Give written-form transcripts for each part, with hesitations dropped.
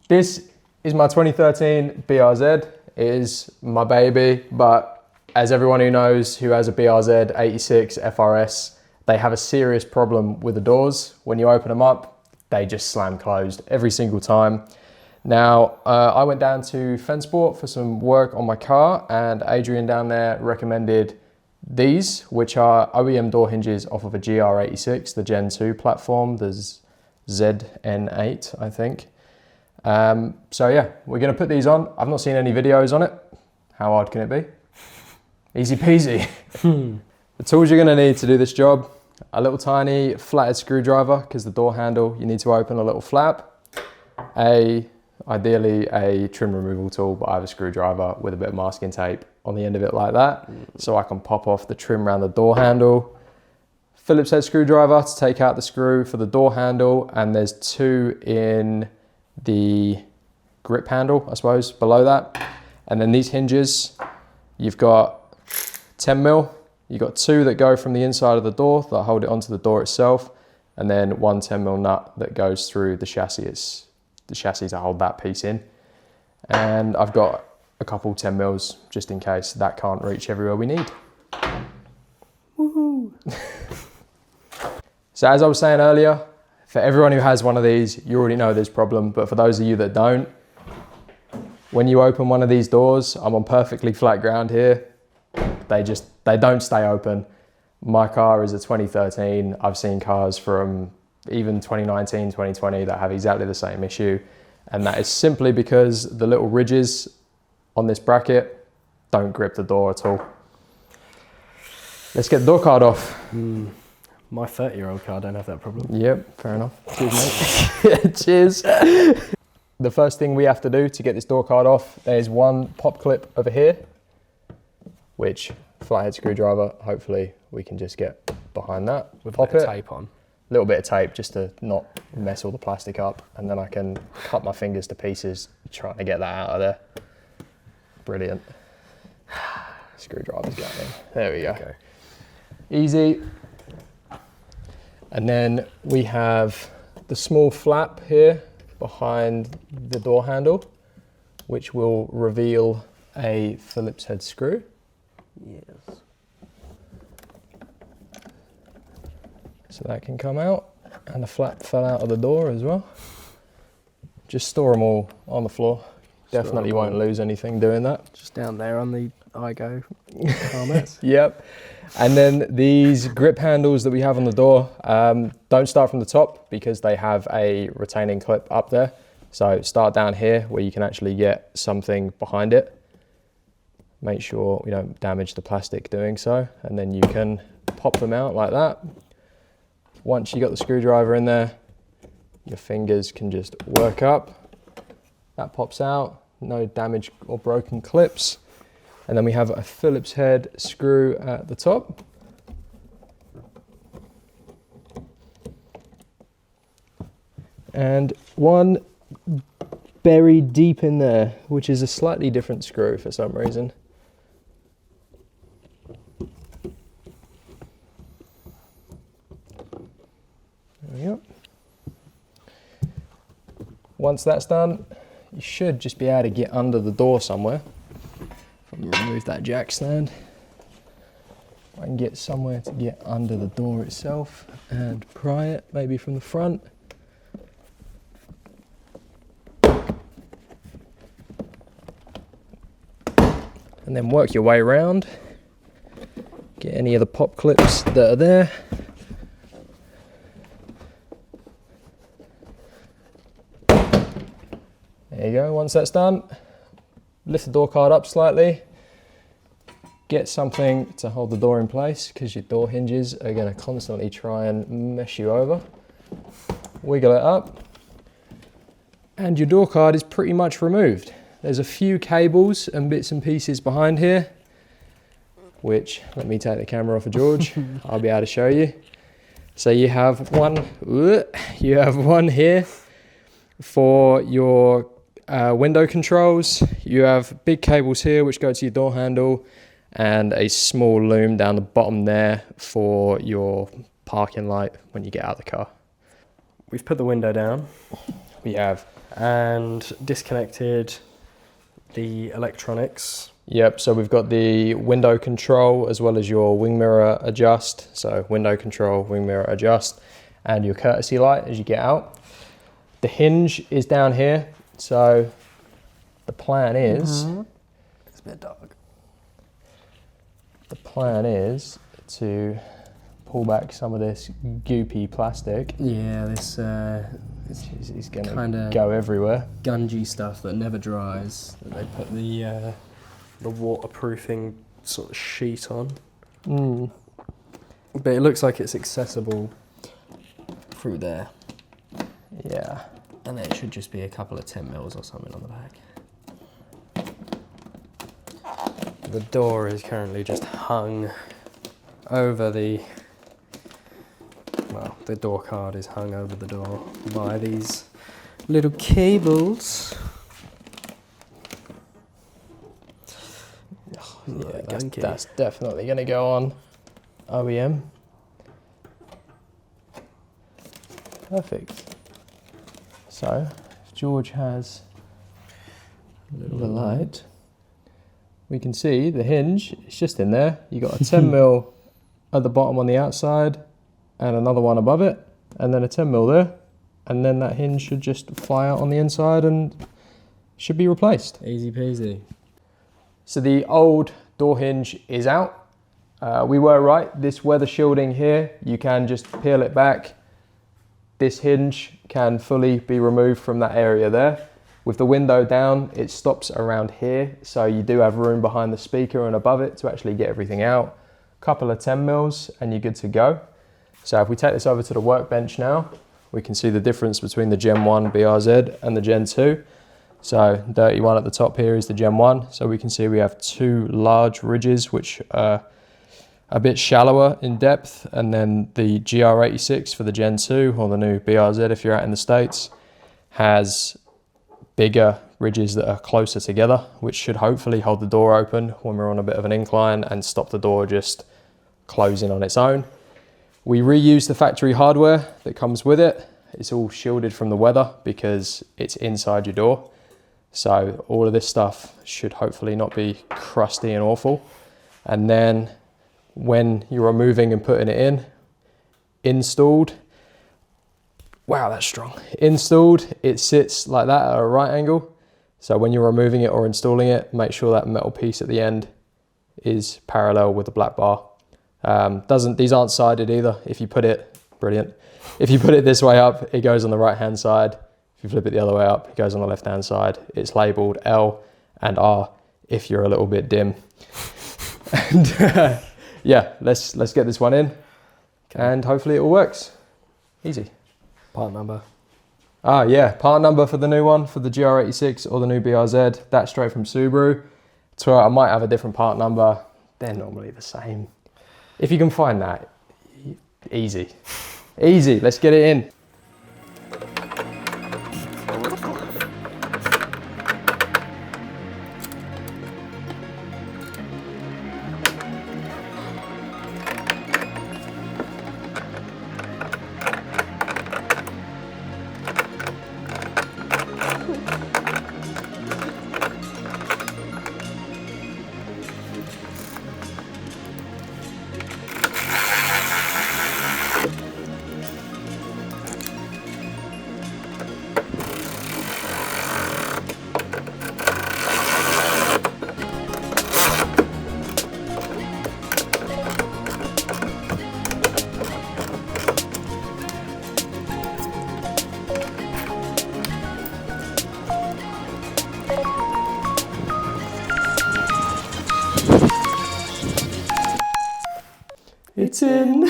This is my 2013 BRZ. It is my baby, but as everyone who knows who has a BRZ 86 FRS, they have a serious problem with the doors. When you open them up, they just slam closed every single time. Now, I went down to Fensport for some work on my car, and Adrian down there recommended these, which are OEM door hinges off of a GR86, the Gen 2 platform. There's ZN8, I think. So yeah, we're gonna put these on. I've not seen any videos on it. How hard can it be? Easy peasy. The tools you're gonna need to do this job: a little tiny flathead screwdriver, because the door handle, you need to open a little flap. Ideally a trim removal tool, but I have a screwdriver with a bit of masking tape on the end of it like that, so I can pop off the trim around the door handle. Phillips head screwdriver to take out the screw for the door handle, and there's two in the grip handle, I suppose, below that. And then these hinges, you've got 10 mil, you've got two that go from the inside of the door that hold it onto the door itself, and then one 10 mil nut that goes through the chassis. It's the chassis to hold that piece in. And I've got a couple 10 mils just in case that can't reach everywhere we need. Woohoo! So as I was saying earlier, for everyone who has one of these, you already know this problem, but for those of you that don't, when you open one of these doors, I'm on perfectly flat ground here, they don't stay open. My car is a 2013. I've seen cars from even 2019, 2020 that have exactly the same issue. And that is simply because the little ridges on this bracket don't grip the door at all. Let's get the door card off. My 30-year-old car don't have that problem. Yep, fair enough. Cheers, mate. Cheers. The first thing we have to do to get this door card off, there's one pop clip over here, which flathead screwdriver, hopefully we can just get behind that. With pop a bit it. of tape on. A little bit of tape just to not mess all the plastic up, and then I can cut my fingers to pieces trying to get that out of there. Brilliant. Screwdriver's going in. There we go. Okay. Easy. And then we have the small flap here behind the door handle, which will reveal a Phillips head screw. Yes. So that can come out, and the flap fell out of the door as well. Just store them all on the floor. Definitely won't lose anything doing that. Just down there on the iGo helmets. Yep. And then these grip handles that we have on the door, don't start from the top because they have a retaining clip up there. So start down here where you can actually get something behind it. Make sure we don't damage the plastic doing so. And then you can pop them out like that. Once you got the screwdriver in there, your fingers can just work up. That pops out, no damage or broken clips. And then we have a Phillips head screw at the top. And one buried deep in there, which is a slightly different screw for some reason. There we go. Once that's done, you should just be able to get under the door somewhere. Remove that jack stand. I can get somewhere to get under the door itself and pry it, maybe from the front. And then work your way around. Get any of the pop clips that are there. There you go. Once that's done, lift the door card up slightly. Get something to hold the door in place because your door hinges are going to constantly try and mess you over. Wiggle it up. And your door card is pretty much removed. There's a few cables and bits and pieces behind here, which, let me take the camera off of George. I'll be able to show you. So you have one here for your window controls. You have big cables here which go to your door handle, and a small loom down the bottom there for your parking light when you get out of the car. We've put the window down. We have. and disconnected the electronics. Yep, so we've got the window control as well as your wing mirror adjust. So window control, wing mirror adjust, and your courtesy light as you get out. The hinge is down here. So the plan is, It's a bit dark. The plan is to pull back some of this goopy plastic. Yeah, this It's gonna kinda go everywhere. gungy stuff that never dries. That they put the waterproofing sort of sheet on. But it looks like it's accessible through there. Yeah. And it should just be a couple of 10 mils or something on the back. The door is currently just hung over the door card is hung over the door by these little cables. Yeah, that's definitely going to go on OEM. Perfect. So, if George has the light, we can see the hinge, it's just in there. You got a 10 mil at the bottom on the outside and another one above it, and then a 10 mil there. And then that hinge should just fly out on the inside and should be replaced. Easy peasy. So the old door hinge is out. We were right, this weather shielding here, you can just peel it back. This hinge can fully be removed from that area there. With the window down, it stops around here, so you do have room behind the speaker and above it to actually get everything out. Couple of 10 mils and you're good to go. So if we take this over to the workbench now, we can see the difference between the Gen 1 BRZ and the Gen 2. So dirty one at the top here is the Gen 1. So we can see we have two large ridges which are a bit shallower in depth, and then the GR86 for the Gen 2, or the new BRZ if you're out in the States, has bigger ridges that are closer together, which should hopefully hold the door open when we're on a bit of an incline and stop the door just closing on its own. We reuse the factory hardware that comes with it. It's all shielded from the weather because it's inside your door. So all of this stuff should hopefully not be crusty and awful. And then when you're removing and putting it in, installed, wow, that's strong. Installed, it sits like that at a right angle. So when you're removing it or installing it, make sure that metal piece at the end is parallel with the black bar. These aren't sided either. If you put it, brilliant. If you put it this way up, it goes on the right hand side. If you flip it the other way up, it goes on the left hand side. It's labeled L and R if you're a little bit dim. And yeah, let's get this one in, and hopefully it all works. Easy. Part number. Ah, yeah, part number for the new one, for the GR86 or the new BRZ. That's straight from Subaru. So I might have a different part number. They're normally the same. If you can find that, easy. Easy, let's get it in. It's in.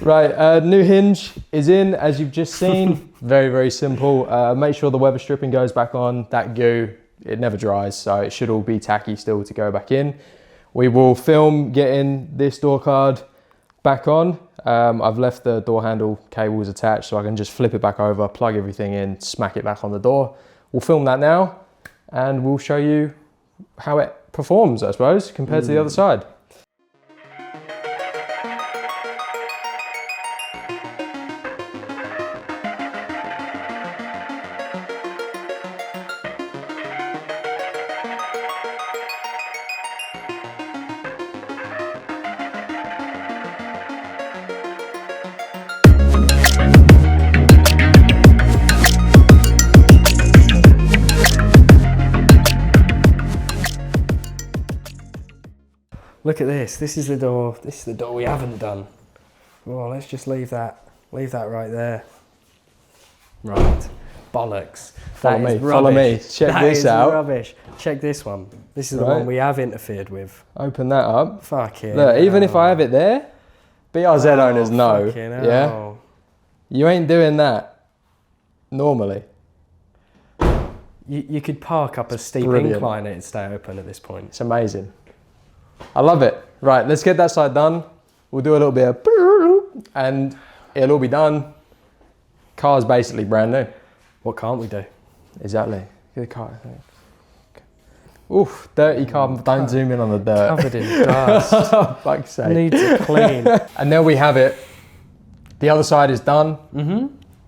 Right, new hinge is in, as you've just seen. Very, very simple. Make sure the weather stripping goes back on. That goo, it never dries, so it should all be tacky still to go back in. We will film getting this door card back on. I've left the door handle cables attached so I can just flip it back over, plug everything in, smack it back on the door. We'll film that now and we'll show you how it performs, I suppose, compared to the other side. Look at this. This is the door. This is the door we haven't done. Well, let's just leave that right there. Right. Bollocks. Follow me. Check this out. Rubbish. Check this one. This is the Right. one we have interfered with. Open that up. Fucking Look, even if hell. I have it there, BRZ owners know. Fucking Yeah. hell. You ain't doing that normally. You could park up a steep brilliant. incline and it'd stay open at this point. It's amazing. I love it. Right, let's get that side done. We'll do a little bit of and it'll all be done. Car's basically brand new. What can't we do? Exactly. Get the car. Oof, dirty car. Don't zoom in on the dirt. Covered in dust. Fuck's sake. Needs a clean. And there we have it. The other side is done. Mm-hmm.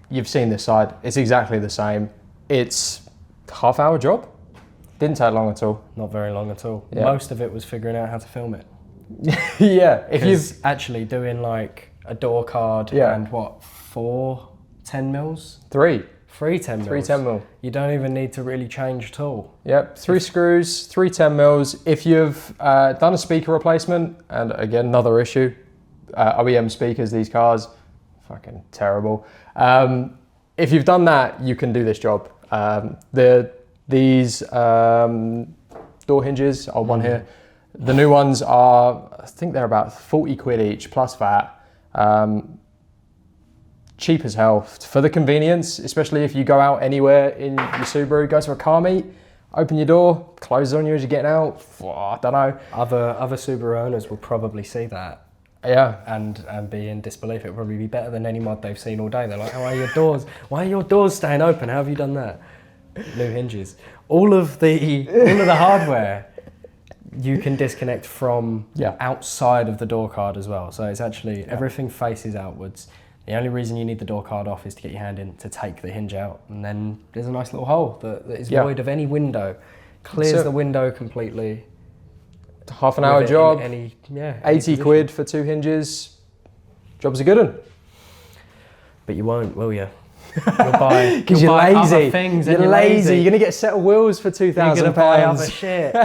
You've seen this side. It's exactly the same. It's half-hour job. Didn't take long at all. Not very long at all. Yeah. Most of it was figuring out how to film it. Yeah. If you've Actually doing like a door card Yeah. and what, 4 10 mils? three 3 10 mils. 10 mil. You don't even need to really change at all. Yep, 3 screws, 3 10 mils. If you've done a speaker replacement, and again, another issue, OEM speakers, these cars, fucking terrible. If you've done that, you can do this job. These door hinges are one here. The new ones are, I think they're about 40 quid each plus VAT. Cheap as hell for the convenience, especially if you go out anywhere in your Subaru, go to a car meet, open your door, close on you as you're getting out. I don't know. Other Subaru owners will probably see that Yeah. and be in disbelief. It'll probably be better than any mod they've seen all day. They're like, why are your doors staying open? How have you done that? New hinges. All of the hardware you can disconnect from outside of the door card as well. So it's actually everything faces outwards. The only reason you need the door card off is to get your hand in to take the hinge out, and then there's a nice little hole that is void of any window. Clears the window completely. Half an hour job, 80 80 quid for 2 hinges. Job's a good one. But you won't, will you? You'll buy Because you're buy other lazy. things You're and lazy. You're going to get a set of wheels for You're gonna £2,000. buy other shit.